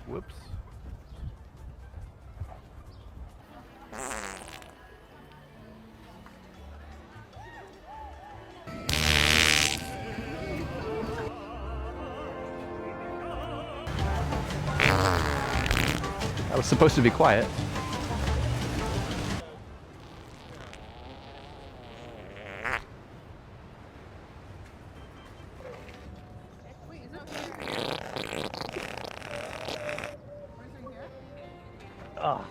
Whoops. That was supposed to be quiet. Wait, is it here? Where's it here? Ugh.